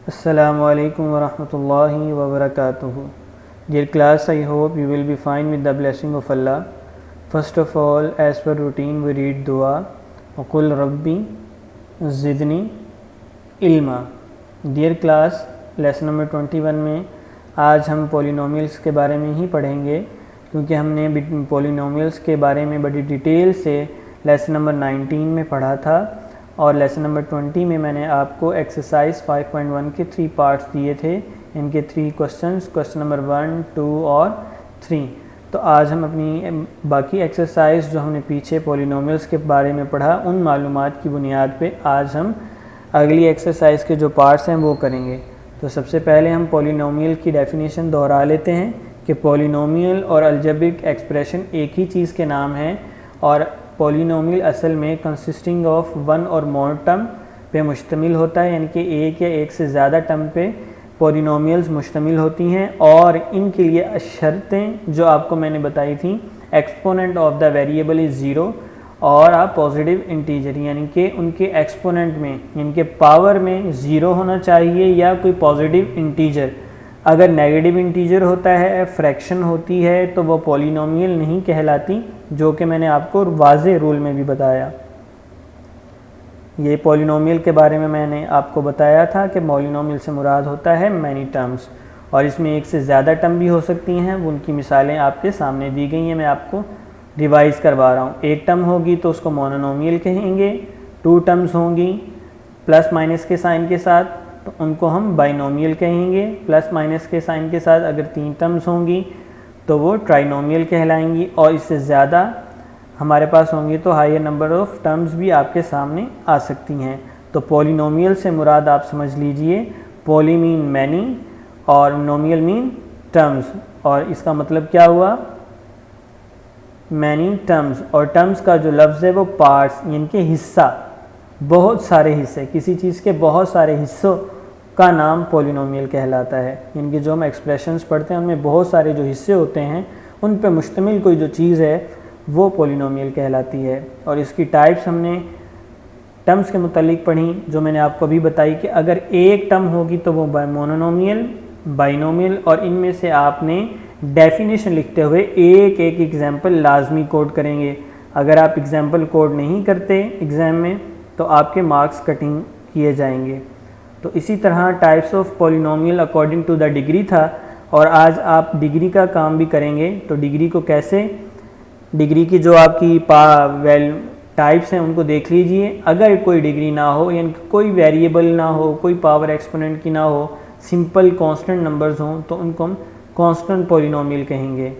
Assalamualaikum warahmatullahi wabarakatuh. Dear class, I hope you will be fine with the blessing of Allah. First of all, as per routine, we read dua. Qul Rabbi Zidni Ilma. Dear class, lesson number 21 में आज हम polynomials के बारे में ही पढ़ेंगे, क्योंकि हमने polynomials के बारे में बड़ी डिटेल से लेसन नंबर 19 में पढ़ा था और लेसन नंबर 20 में मैंने आपको एक्सरसाइज 5.1 के 3 पार्ट्स दिए थे। इनके 3 क्वेश्चन नंबर 1, 2 और 3। तो आज हम अपनी बाकी एक्सरसाइज जो हमने पीछे पोलिनोमियल्स के बारे में पढ़ा, उन मालूमात की बुनियाद पे आज हम अगली एक्सरसाइज के जो पार्ट्स हैं वो करेंगे। तो सबसे पहले हम पोलिनोमियल की डेफिनेशन दोहरा लेते हैं कि पोलिनोमियल और अलजेब्रिक एक्सप्रेशन एक ही चीज़ के नाम हैं और पोलिनोमियल असल में कंसिस्टिंग ऑफ वन और मोर टर्म पे मुश्तमिल होता है, यानी कि एक या एक से ज़्यादा टर्म पे पोलिनोमियल्स मुश्तमिल होती हैं और इनके लिए शर्तें जो आपको मैंने बताई थी, exponent of the variable is zero और आप पॉजिटिव इंटीजर, यानी कि उनके एक्सपोनेंट में इनके पावर में ज़ीरो होना चाहिए या कोई पॉजिटिव इंटीजर। अगर नेगेटिव इंटीजर होता है, फ्रैक्शन होती है, तो वो पॉलिनोमियल नहीं कहलाती, जो कि मैंने आपको वाज़े रूल में भी बताया। ये पॉलिनोमियल के बारे में मैंने आपको बताया था कि पॉलिनोमियल से मुराद होता है मैनी टर्म्स, और इसमें एक से ज़्यादा टर्म भी हो सकती हैं। उनकी मिसालें आपके सामने दी गई हैं, मैं आपको रिवाइज़ करवा रहा हूँ। एक टर्म होगी तो उसको मोनोनोमियल कहेंगे, 2 टर्म्स होंगी प्लस माइनस के साइन के साथ तो उनको हम बाइनोमियल कहेंगे, प्लस माइनस के साइन के साथ। अगर 3 टर्म्स होंगी तो वो ट्राइनोमियल कहलाएंगी, और इससे ज़्यादा हमारे पास होंगी तो हायर नंबर ऑफ़ टर्म्स भी आपके सामने आ सकती हैं। तो पॉलिनोमियल से मुराद आप समझ लीजिए, पॉली मीन मैनी और नोमियल मीन टर्म्स, और इसका मतलब क्या हुआ, मैनी टर्म्स। और टर्म्स का जो लफ्ज़ है वो पार्ट्स, यानी कि हिस्सा, बहुत सारे हिस्से, किसी चीज़ के बहुत सारे हिस्सों का नाम पॉलिनोमियल कहलाता है। इनके जो हम एक्सप्रेशंस पढ़ते हैं उनमें बहुत सारे जो हिस्से होते हैं उन पे मुश्तमिल कोई जो चीज़ है वो पॉलिनोमियल कहलाती है। और इसकी टाइप्स हमने टर्म्स के मुतालिक पढ़ी, जो मैंने आपको अभी बताई कि अगर एक टर्म होगी तो वो मोनोनोमियल, बाइनोमियल, और इनमें से आपने डेफिनेशन लिखते हुए एक एक एग्जाम्पल लाजमी कोड करेंगे। अगर आप एग्जाम्पल कोड नहीं करते एग्ज़ाम में तो आपके मार्क्स कटिंग किए जाएंगे। तो इसी तरह types of polynomial according to the degree था, और आज आप डिग्री का काम भी करेंगे। तो डिग्री को कैसे, डिग्री की जो आपकी टाइप्स हैं उनको देख लीजिए। अगर कोई डिग्री ना हो, यानी कोई वेरिएबल ना हो, कोई पावर एक्सपोनेंट की ना हो, सिंपल कांस्टेंट नंबर्स हों, तो उनको हम कांस्टेंट पॉलिनोमियल कहेंगे।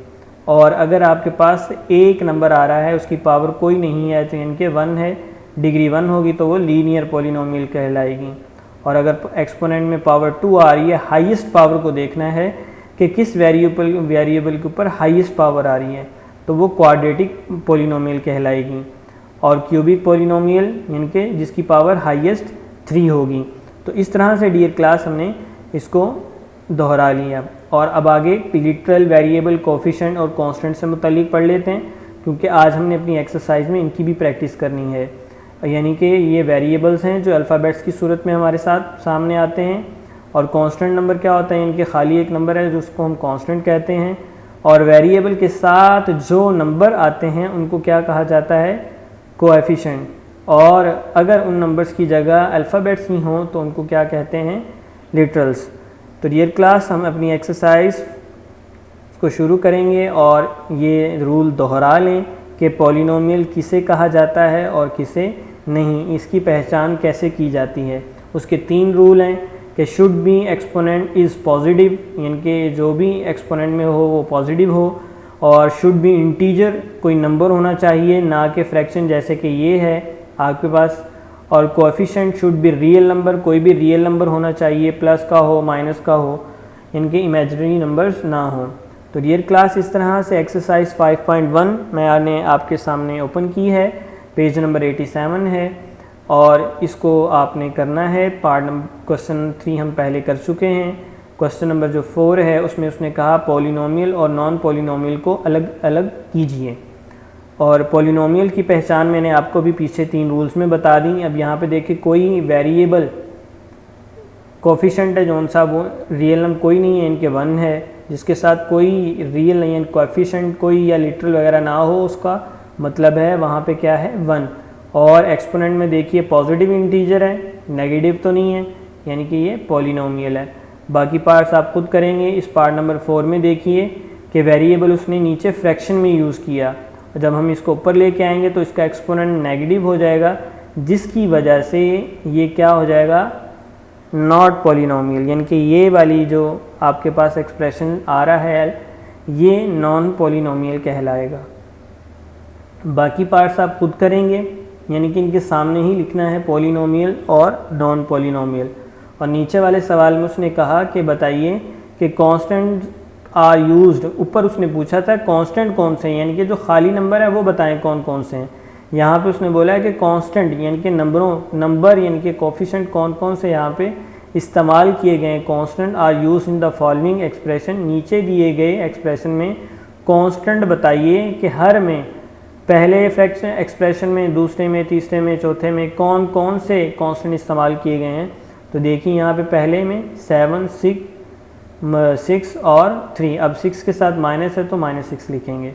और अगर आपके पास एक नंबर आ रहा है, उसकी पावर कोई नहीं है, तो यानी कि 1 है, डिग्री 1 होगी तो वो लीनियर पॉलिनोमियल कहलाएगी। और अगर एक्सपोनेंट में पावर 2 आ रही है, हाईएस्ट पावर को देखना है कि किस वेरिएबल के ऊपर हाईएस्ट पावर आ रही है, तो वो क्वाड्रेटिक पॉलिनोमियल कहलाएगी। और क्यूबिक पॉलिनोमियल, यानी कि जिसकी पावर हाईएस्ट 3 होगी। तो इस तरह से डियर क्लास हमने इसको दोहरा लिया। और अब आगे लिटरल, वेरिएबल, कोफिशिएंट और कांस्टेंट से मुतालिक पढ़ लेते हैं, क्योंकि आज हमने अपनी एक्सरसाइज में इनकी भी प्रैक्टिस करनी है। यानी कि ये वेरिएबल्स हैं जो अल्फ़ाबेट्स की सूरत में हमारे साथ सामने आते हैं, और कांस्टेंट नंबर क्या होता है, इनके खाली एक नंबर है जो उसको हम कांस्टेंट कहते हैं। और वेरिएबल के साथ जो नंबर आते हैं उनको क्या कहा जाता है, कोएफिशिएंट। और अगर उन नंबर्स की जगह अल्फ़ाबेट्स ही हों तो उनको क्या कहते हैं, लिटरल्स। तो डियर क्लास, हम अपनी एक्सरसाइज को शुरू करेंगे और ये रूल दोहरा लें कि पॉलिनोमियल किसे कहा जाता है और किसे नहीं, इसकी पहचान कैसे की जाती है। उसके 3 रूल हैं कि should be exponent is positive, यानी कि जो भी एक्सपोनेंट में हो वो पॉजिटिव हो, और शुड बी इंटीजर, कोई नंबर होना चाहिए ना कि फ्रैक्शन, जैसे कि ये है आपके पास। और coefficient should be real number, कोई भी रियल नंबर होना चाहिए, प्लस का हो, माइनस का हो, इनके इमेजिनरी नंबर्स ना हो। तो डियर क्लास, इस तरह से एक्सरसाइज 5.1 मैंने आपके सामने ओपन की है, पेज नंबर 87 है, और इसको आपने करना है। क्वेश्चन 3 हम पहले कर चुके हैं। क्वेश्चन नंबर जो 4 है उसमें उसने कहा पॉलिनोमियल और नॉन पॉलिनोमियल को अलग अलग कीजिए। और पॉलिनोमियल की पहचान मैंने आपको भी पीछे 3 रूल्स में बता दी। अब यहाँ पे देखिए, कोई वेरिएबल कोफिशेंट है जौन सा वो रियल नंबर कोई नहीं है, इनके 1 है, जिसके साथ कोई रियल नहीं है, कोफिशेंट कोई या लिटरल वगैरह ना हो, उसका मतलब है वहाँ पे क्या है 1। और एक्सपोनेंट में देखिए पॉजिटिव इंटीजर है, नेगेटिव तो नहीं है, यानी कि ये पॉलिनोमियल है। बाकी पार्ट्स आप खुद करेंगे। इस पार्ट नंबर 4 में देखिए कि वेरिएबल उसने नीचे फ्रैक्शन में यूज़ किया, जब हम इसको ऊपर लेके आएंगे तो इसका एक्सपोनेंट नेगेटिव हो जाएगा, जिसकी वजह से ये क्या हो जाएगा नॉट पॉलिनोमियल, यानी कि ये वाली जो आपके पास एक्सप्रेशन आ रहा है ये नॉन पॉलिनोमियल कहलाएगा। बाकी पार्ट्स आप खुद करेंगे, यानी कि इनके सामने ही लिखना है पॉलिनोमियल और नॉन पॉलिनोमियल। और नीचे वाले सवाल में उसने कहा कि बताइए कि कांस्टेंट आर यूज्ड, ऊपर उसने पूछा था कांस्टेंट कौन से हैं, यानी कि जो खाली नंबर है वो बताएं कौन कौन से हैं। यहाँ पे उसने बोला है कि कांस्टेंट यानी कि नंबर यानी कि कोफिशिएंट कौन कौन से यहाँ पे इस्तेमाल किए गए हैं। Constant are use in the following expression, नीचे दिए गए एक्सप्रेशन में कांस्टेंट बताइए कि हर में पहले फ्रैक्शन एक्सप्रेशन में, दूसरे में, तीसरे में, चौथे में कौन कौन से कांस्टेंट इस्तेमाल किए गए हैं। तो देखिए यहाँ पे पहले में 7, 6 और 3, अब 6 के साथ माइनस है तो -6 लिखेंगे,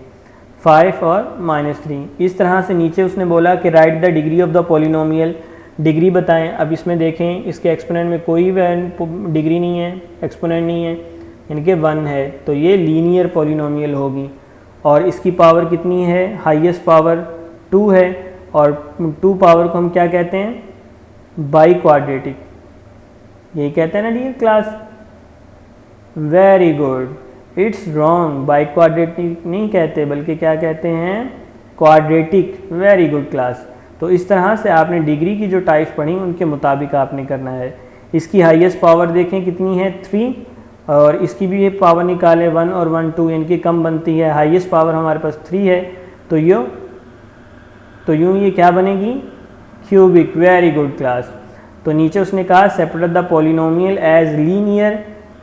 5 और -3। इस तरह से नीचे उसने बोला कि right the degree of the polynomial, degree बताएं। अब इसमें देखें इसके एक्सपोनेंट में कोई डिग्री नहीं है, एक्सपोनेंट नहीं है, यानी कि 1 है, तो ये लीनियर पॉलिनोमियल होगी। और इसकी पावर कितनी है, हाईएस्ट पावर 2 है, और 2 पावर को हम क्या कहते हैं बाई क्वाड्रेटिक, यही कहते हैं ना dear class. Very good, it's wrong, biquadratic नहीं कहते बल्कि क्या कहते हैं क्वाड्रेटिक। Very good class. तो इस तरह से आपने डिग्री की जो टाइप्स पढ़ी उनके मुताबिक आपने करना है। इसकी हाईएस्ट पावर देखें कितनी है 3, और इसकी भी पावर निकालें 1 और 1 2, इनकी कम बनती है। हाईएस्ट पावर हमारे पास 3 है, तो यूँ ये क्या बनेगी क्यूबिक। Very good class. तो नीचे उसने कहा separate the polynomial as linear,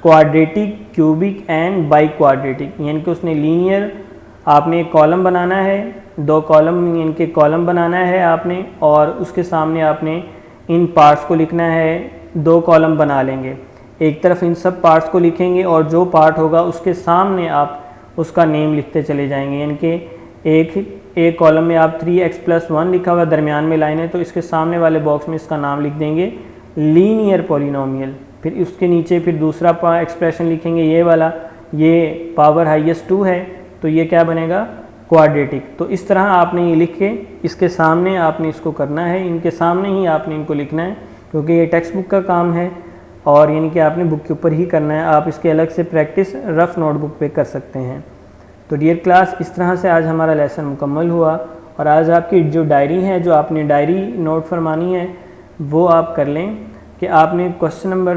quadratic, cubic and biquadratic, यानी कि उसने लीनियर आपने एक कॉलम बनाना है, 2 कॉलम इनके कॉलम बनाना है आपने, और उसके सामने आपने इन पार्ट्स को लिखना है, 2 कॉलम बना लेंगे, एक तरफ इन सब पार्ट्स को लिखेंगे और जो पार्ट होगा उसके सामने आप उसका नेम लिखते चले जाएंगे, यानी कि एक कॉलम में आप 3x+1 लिखा हुआ दरमियान में लाइन है, तो इसके सामने वाले बॉक्स में इसका नाम लिख देंगे लीनियर पॉलिनोमियल। फिर उसके नीचे फिर दूसरा एक्सप्रेशन लिखेंगे ये वाला, ये पावर हाईएस्ट 2 है, तो ये क्या बनेगा क्वाड्रेटिक। तो इस तरह आपने ये लिख के इसके सामने आपने इसको करना है, इनके सामने ही आपने इनको लिखना है, क्योंकि ये टेक्स्ट बुक का काम है और यानी कि आपने बुक के ऊपर ही करना है। आप इसके अलग से प्रैक्टिस रफ़ नोटबुक पे कर सकते हैं। तो डियर क्लास, इस तरह से आज हमारा लेसन मुकम्मल हुआ, और आज आपकी जो डायरी है, जो आपने डायरी नोट फरमानी है, वो आप कर लें कि आपने question number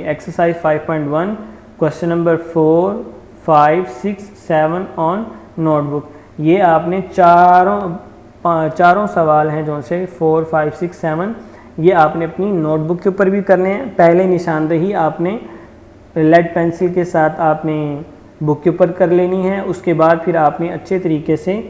exercise 5.1, question number 4, 5, 6, 7 on notebook, ये आपने चारों सवाल हैं जो से 4, 5, 6, 7, ये आपने अपनी नोटबुक के ऊपर भी करने हैं। पहले निशानदेही आपने लेड पेंसिल के साथ आपने बुक के ऊपर कर लेनी है, उसके बाद फिर आपने अच्छे तरीके से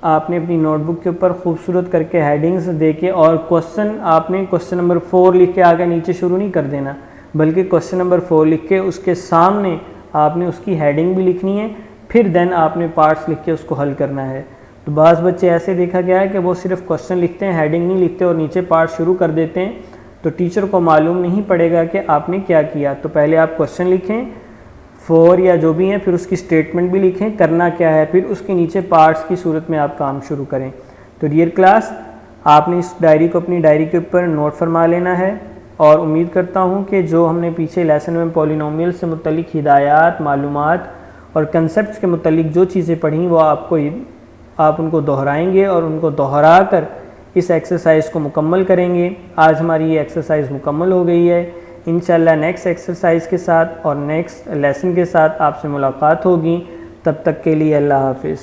आपने अपनी नोटबुक के ऊपर खूबसूरत करके हेडिंग्स देके, और क्वेश्चन नंबर 4 लिख के आगे नीचे शुरू नहीं कर देना, बल्कि क्वेश्चन नंबर 4 लिख के उसके सामने आपने उसकी हेडिंग भी लिखनी है, फिर देन आपने पार्ट्स लिख के उसको हल करना है। तो बाज़ बच्चे ऐसे देखा गया है कि वो सिर्फ क्वेश्चन लिखते हैं, हेडिंग नहीं लिखते और नीचे पार्ट शुरू कर देते हैं, तो टीचर को मालूम नहीं पड़ेगा कि आपने क्या किया। तो पहले आप क्वेश्चन लिखें 4 या जो भी हैं, फिर उसकी स्टेटमेंट भी लिखें करना क्या है, फिर उसके नीचे पार्ट्स की सूरत में आप काम शुरू करें। तो डियर क्लास, आपने इस डायरी को अपनी डायरी के ऊपर नोट फरमा लेना है, और उम्मीद करता हूँ कि जो हमने पीछे लेसन में पॉलिनोमियल से मुतल्लिक हिदायत, मालूमात और कंसेप्ट के मुतल्लिक जो चीज़ें पढ़ी वो आप उनको दोहराएंगे और उनको दोहरा कर इस एक्सरसाइज को मुकम्मल करेंगे। आज हमारी ये एक्सरसाइज मुकम्मल हो गई है। इंशाल्लाह नेक्स्ट एक्सरसाइज के साथ और नेक्स्ट लेसन के साथ आपसे मुलाकात होगी। तब तक के लिए अल्लाह हाफिज़।